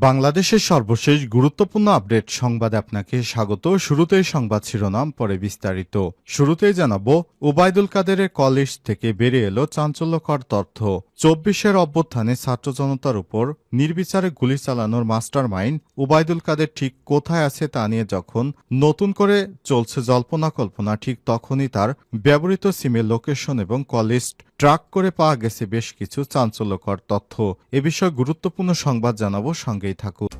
বাংলাদেশের সর্বশেষ গুরুত্বপূর্ণ আপডেট সংবাদে আপনাকে স্বাগত। শুরুতেই সংবাদ শিরোনাম, পরে বিস্তারিত। শুরুতেই জানাবো, ওবায়দুল কাদেরের কলেজ থেকে বেরিয়ে এলো চাঞ্চল্যকর তথ্য। ২৪-এর অভ্যুত্থানে ছাত্র জনতার উপর নির্বিচারে গুলি চালানোর মাস্টার মাইন্ড ওবায়দুল কাদের ঠিক কোথায় আছে তা নিয়ে যখন নতুন করে চলছে জল্পনা কল্পনা, ঠিক তখনই তার ব্যবহৃত সিমের লোকেশন এবং কলেজ ট্র্যাক করে পাওয়া গেছে বেশ কিছু চাঞ্চল্যকর তথ্য। এ বিষয়ে গুরুত্বপূর্ণ সংবাদ জানাবো, সঙ্গেই থাকুন।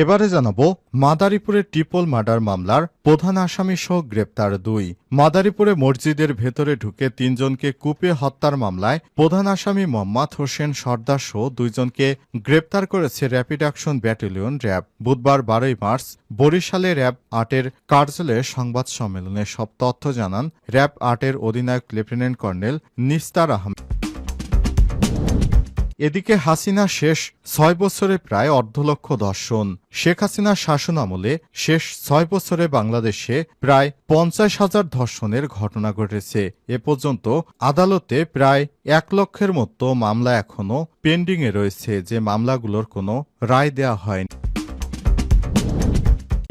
এবারে জানাবো, মাদারীপুরের ট্রিপল মার্ডার মামলার প্রধান আসামি সহ গ্রেপ্তার ২। মাদারীপুরে মসজিদের ভেতরে ঢুকে ৩ জনকে কুপিয়ে হত্যার মামলায় প্রধান আসামি মোহাম্মদ হোসেন সর্দার সহ ২ জনকে গ্রেপ্তার করেছে র্যাপিড অ্যাকশন ব্যাটালিয়ন র্যাব। বুধবার ১২ মার্চ বরিশালে র্যাব ৮-এর কার্যালয়ে সংবাদ সম্মেলনে সব তথ্য জানান র্যাব ৮-এর অধিনায়ক লেফটেন্যান্ট কর্নেল নিস্তার আহমেদ। এদিকে হাসিনা শেষ ৬ বছরে প্রায় অর্ধলক্ষ ধর্ষণ। শেখ হাসিনার শাসন আমলে শেষ ৬ বছরে বাংলাদেশে প্রায় ৫০,০০০ ধর্ষণের ঘটনা ঘটেছে। এ পর্যন্ত আদালতে প্রায় ১ লক্ষের মতো মামলা এখনও পেন্ডিংয়ে রয়েছে, যে মামলাগুলোর কোনো রায় দেওয়া হয়নি।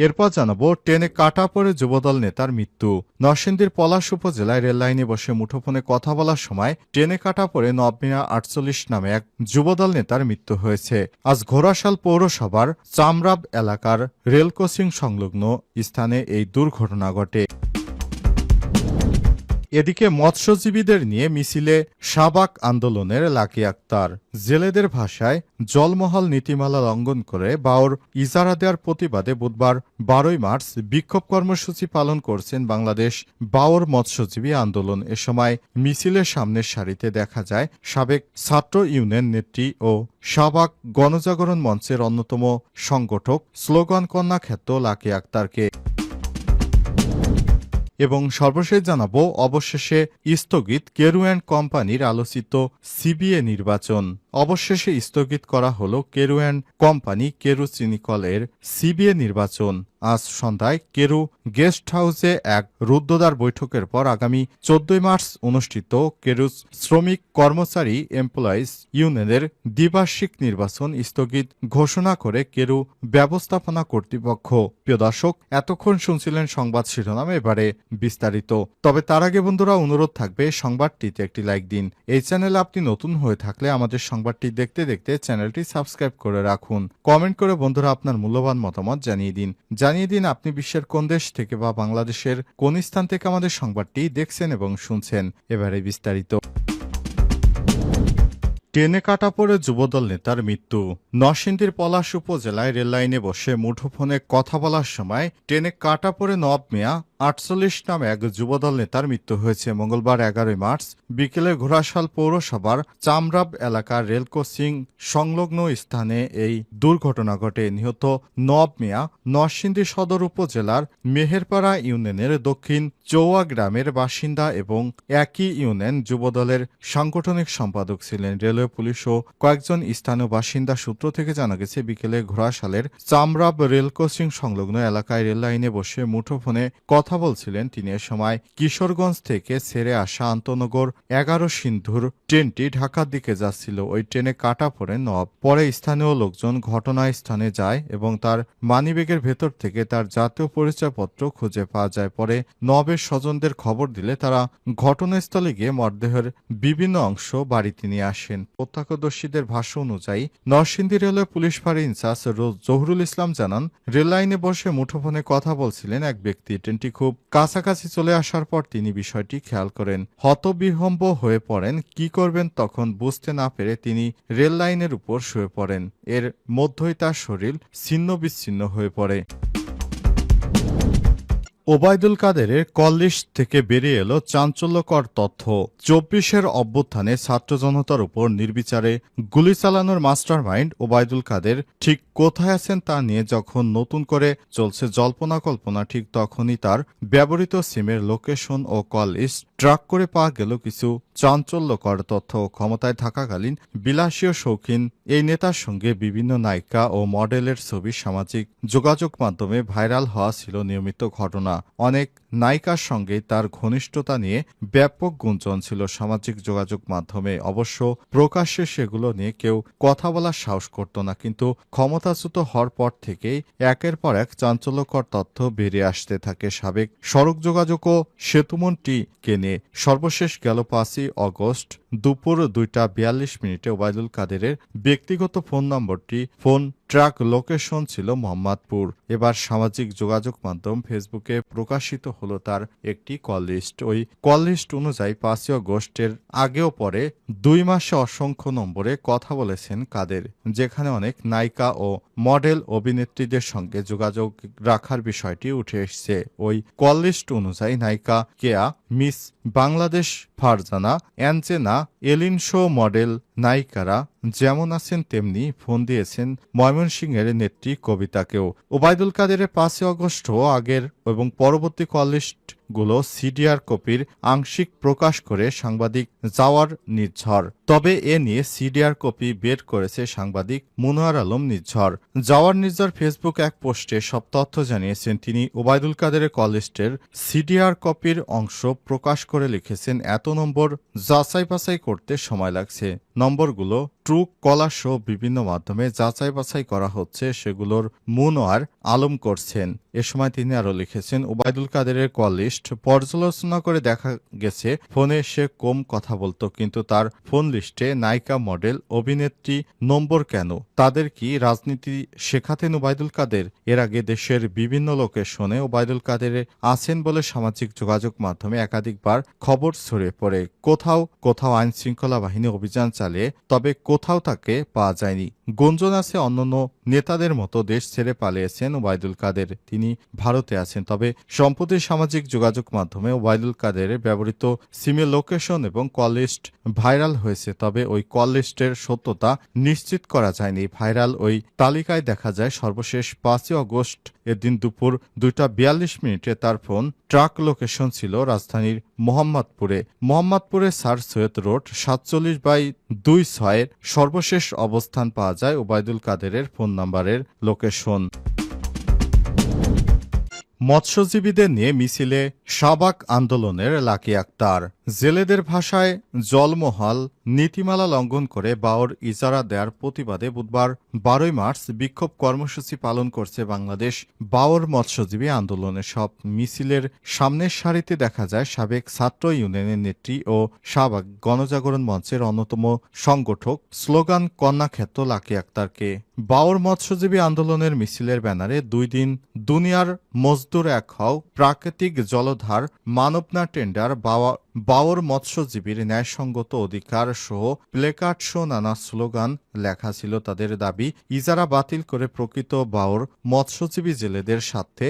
এরপর জানাবো, ট্রেনে কাটা পড়ে যুবদল নেতার মৃত্যু। নরসিংদীর পলাশ উপজেলায় রেললাইনে বসে মুঠোফোনে কথা বলার সময় ট্রেনে কাটা পড়ে নবমিয়া ৪৮ নামে এক যুবদল নেতার মৃত্যু হয়েছে। আজ ঘোড়াশাল পৌরসভার চামরাব এলাকার রেল ক্রসিং সংলগ্ন স্থানে এই দুর্ঘটনা ঘটে। এদিকে মৎস্যজীবীদের নিয়ে মিছিলে শাহবাগ আন্দোলনের লাকি আক্তার। জেলেদের ভাষায় জলমহল নীতিমালা লঙ্ঘন করে বাওর ইজারা দেওয়ার প্রতিবাদে বুধবার ১২ মার্চ বিক্ষোভ কর্মসূচি পালন করছেন বাংলাদেশ বাওর মৎস্যজীবী আন্দোলন। এ সময় মিছিলের সামনের সারিতে দেখা যায় সাবেক ছাত্র ইউনিয়ন নেত্রী ও শাহবাগ গণজাগরণ মঞ্চের অন্যতম সংগঠক স্লোগান কন্যা খ্যাত লাকি আক্তারকে। এবং সর্বশেষ জানাবো, অবশেষে স্থগিত কেরু অ্যান্ড কোম্পানির আলোচিত সিবিএ নির্বাচন। অবশেষে স্থগিত করা হলো কেরু অ্যান্ড কোম্পানি কেরু চিনিকলের সিবিএ নির্বাচন। আজ সন্ধ্যায় কেরু গেস্ট হাউসে এক রুদ্ধদ্বার বৈঠকের পর আগামী ১৪ মার্চ অনুষ্ঠিত কেরু শ্রমিক কর্মচারী এমপ্লয়িজ ইউনিয়নের দ্বিবার্ষিক নির্বাচন স্থগিত ঘোষণা করে কেরু ব্যবস্থাপনা কর্তৃপক্ষ। প্রিয় দর্শক, এতক্ষণ শুনছিলেন সংবাদ শিরোনাম, এবারে বিস্তারিত। তবে তার আগে বন্ধুরা, অনুরোধ থাকবে সংবাদটিতে একটি লাইক দিন। এই চ্যানেলে আপনি নতুন হয়ে থাকলে আমাদের সংবাদটি দেখতে দেখতে চ্যানেলটি সাবস্ক্রাইব করে রাখুন। কমেন্ট করে বন্ধুরা আপনার মূল্যবান মতামত জানিয়ে দিন। আপনি বিশ্বের কোন দেশ থেকে বা বাংলাদেশের কোন স্থান থেকে আমাদের সংবাদটি দেখছেন এবং শুনছেন। এবারে বিস্তারিত। ট্রেনে কাটা পড়ে যুবদল নেতার মৃত্যু। নরসিংদীর পলাশ উপজেলায় রেললাইনে বসে মুঠোফোনে কথা বলার সময় ট্রেনে কাটা পড়ে নবমিয়া ৪৮ নামে এক যুবদল নেতার মৃত্যু হয়েছে। মঙ্গলবার ১১ মার্চ বিকেলে ঘোড়াশাল পৌরসভার চামরাব এলাকার রেল ক্রসিং সংলগ্ন স্থানে এই দুর্ঘটনা ঘটে। নিহত নবমিয়া নরসিংদী সদর উপজেলার মেহেরপাড়া ইউনিয়নের দক্ষিণ চৌয়া গ্রামের বাসিন্দা এবং একই ইউনিয়ন যুবদলের সাংগঠনিক সম্পাদক ছিলেন। রেলওয়ে পুলিশ ও কয়েকজন স্থানীয় বাসিন্দা সূত্র থেকে জানা গেছে, বিকেলে ঘোড়াশালের চামরাব রেল ক্রসিং সংলগ্ন এলাকায় রেল লাইনে বসে মুঠোফোনে কথা বলছিলেন তিনি। এ সময় কিশোরগঞ্জ থেকে ছেড়ে আসা আন্তনগর ১১ সিন্ধুর ট্রেনটি ঢাকার দিকে যাচ্ছিল। ওই ট্রেনে কাটা পড়ে নব। পরে স্থানীয় লোকজন ঘটনাস্থলে যায় এবং তার মানিব্যাগের ভেতর থেকে তার জাতীয় পরিচয়পত্র খুঁজে পাওয়া যায়। পরে নবের স্বজনদের খবর দিলে তারা ঘটনাস্থলে গিয়ে মরদেহের বিভিন্ন অংশ বাড়িতে নিয়ে আসেন। প্রত্যক্ষদর্শীদের ভাষ্য অনুযায়ী নরসিংদী রেলওয়ে পুলিশ ফাঁড়ি ইনচার্জ জহুরুল ইসলাম জানান, রেল লাইনে বসে মুঠোফোনে কথা বলছিলেন এক ব্যক্তি। ট্রেনটি খুব কাছাকাছি চলে আসার পর তিনি বিষয়টি খেয়াল করেন। হতবিহ্বল হয়ে পড়েন। কি করবেন তখন বুঝতে না পেরে তিনি রেল লাইনের উপর শুয়ে পড়েন। এর মধ্যেই তার শরীর ছিন্ন বিচ্ছিন্ন হয়ে পড়ে। ওবায়দুল কাদেরের কলেজ থেকে বেরিয়ে এলো চাঞ্চল্যকর তথ্য। ২৪-এর অভ্যুত্থানে ছাত্র জনতার উপর নির্বিচারে গুলি চালানোর মাস্টার মাইন্ড ওবায়দুল কাদের ঠিক কোথায় আছেন তা নিয়ে যখন নতুন করে চলছে জল্পনা কল্পনা, ঠিক তখনই তার ব্যবহৃত সিমের লোকেশন ও কলেজ ট্রাক করে পাওয়া গেল কিছু চাঞ্চল্যকর তথ্য। ক্ষমতায় থাকাকালীন বিলাসী ও শৌখিন এই নেতার সঙ্গে বিভিন্ন নায়িকা ও মডেলের ছবি সামাজিক যোগাযোগ মাধ্যমে ভাইরাল হওয়া ছিল নিয়মিত ঘটনা। অনেক নায়িকার সঙ্গে তার ঘনিষ্ঠতা নিয়ে ব্যাপক গুঞ্জন ছিল সামাজিক যোগাযোগ মাধ্যমে। অবশ্য প্রকাশ্যে সেগুলো নিয়ে কেউ কথা বলার সাহস করত না, কিন্তু ক্ষমতাচ্যুত হওয়ার পর থেকেই একের পর এক চাঞ্চল্যকর তথ্য বেরিয়ে আসতে থাকে সাবেক সড়ক যোগাযোগ ও সেতুমন্ত্রীকে নিয়ে। সর্বশেষ গেল 5ই অগস্ট দুপুর 2:42 ওবায়দুল কাদেরের ব্যক্তিগত ফোন নম্বরটি ফোন ট্র্যাক লোকেশন ছিল মোহাম্মদপুর। এবার সামাজিক যোগাযোগ মাধ্যম ফেসবুকে প্রকাশিত হলো তার একটি কল লিস্ট। ওই কল লিস্ট অনুযায়ী 5ই অগস্টের আগেও পরে 2 মাসে অসংখ্য নম্বরে কথা বলেছেন কাদের, যেখানে অনেক নায়িকা ও মডেল অভিনেত্রীদের সঙ্গে যোগাযোগ রাখার বিষয়টি উঠে এসেছে। ওই কল লিস্ট অনুযায়ী নায়িকা কেয়া, মিস বাংলাদেশ ফারজানা, অ্যাঞ্জেনা, এলিন শো মডেল নায়িকারা যেমন আছেন তেমনি ফোন দিয়েছেন ময়মনসিংহের নেত্রী কবিতাকেও। ওবায়দুল কাদেরের 5ই অগস্ট আগের এবং পরবর্তী কল লিস্টগুলো সিডিআর কপির আংশিক প্রকাশ করে সাংবাদিক জাওয়ার নির্ঝর। তবে এ নিয়ে সিডিআর কপি বের করেছে সাংবাদিক মনোয়ার আলম নির্ঝর। জাওয়ার নির্ঝর ফেসবুক এক পোস্টে সব তথ্য জানিয়েছেন। তিনি ওবায়দুল কাদেরের কল লিস্টের সিডিআর কপির অংশ প্রকাশ করে লিখেছেন, এত নম্বর যাচাই বাছাই করতে সময় লাগছে। নম্বরগুলো ট্রু কলার সহ বিভিন্ন মাধ্যমে যাচাই বাছাই করা হচ্ছে, সেগুলোর মনোয়ার আলম করছেন। এ সময় তিনি আরও লিখেছেন, ওবায়দুল কাদেরের কল লিস্ট পর্যালোচনা করে দেখা গেছে ফোনে সে কম কথা বলতো, কিন্তু তার ফোন লিস্টে নায়িকা, মডেল, অভিনেত্রী নম্বর কেন? তাদের কি রাজনীতি শেখাতেন ওবায়দুল কাদের? এর আগে দেশের বিভিন্ন লোকেশনে ওবায়দুল কাদের আছেন বলে সামাজিক যোগাযোগ মাধ্যমে একাধিকবার খবর ছড়িয়ে পড়ে। কোথাও কোথাও আইন শৃঙ্খলা বাহিনী অভিযান চালিয়ে, তবে কোথাও তাকে পাওয়া যায়নি। গুঞ্জন আছে অন্যান্য নেতাদের মতো দেশ ছেড়ে পালিয়েছেন ওবায়দুল কাদের, তিনি ভারতে আছেন। তবে সম্প্রতি সামাজিক যোগাযোগ মাধ্যমে ওবায়দুল কাদেরের ব্যবহৃত সিমের লোকেশন এবং কল লিস্ট ভাইরাল হয়েছে, তবে ওই কল লিস্টের সত্যতা নিশ্চিত করা যায়নি। ভাইরাল ওই তালিকায় দেখা যায় সর্বশেষ 5ই অগস্ট এর দিন দুপুর 2:42 তার ফোন ট্রাক লোকেশন ছিল রাজধানীর মোহাম্মদপুরে স্যার সৈয়দ রোড 47/26 সর্বশেষ অবস্থান পাওয়া যায় ওবায়দুল কাদেরের ফোন নাম্বারের লোকেশন। মৎস্যজীবীদের নিয়ে মিছিলে শাহবাগ আন্দোলনের লাকি আক্তার। জেলেদের ভাষায় জলমহল নীতিমালা লঙ্ঘন করে বাওর ইজারা দেওয়ার প্রতিবাদে বুধবার 12ই মার্চ বিক্ষোভ কর্মসূচি পালন করছে বাংলাদেশ বাওর মৎস্যজীবী আন্দোলনের। সব মিছিলের সামনের সারিতে দেখা যায় সাবেক ছাত্র ইউনিয়নের নেত্রী ও শাহবাগ গণজাগরণ মঞ্চের অন্যতম সংগঠক স্লোগান কন্যাক্ষেত্র লাকি আক্তারকে। বাওর মৎস্যজীবী আন্দোলনের মিছিলের ব্যানারে 2 দিন দুনিয়ার মজদুর এক হও, প্রাকৃতিক জলধার, মানবনা টেন্ডার, বাওর মৎস্যজীবীর ন্যায়সঙ্গত অধিকার সহ প্লেকার্ড সহ নানা স্লোগান লেখা ছিল। তাদের দাবি, ইজারা বাতিল করে প্রকৃত বাওর মৎস্যজীবী জেলেদের স্বার্থে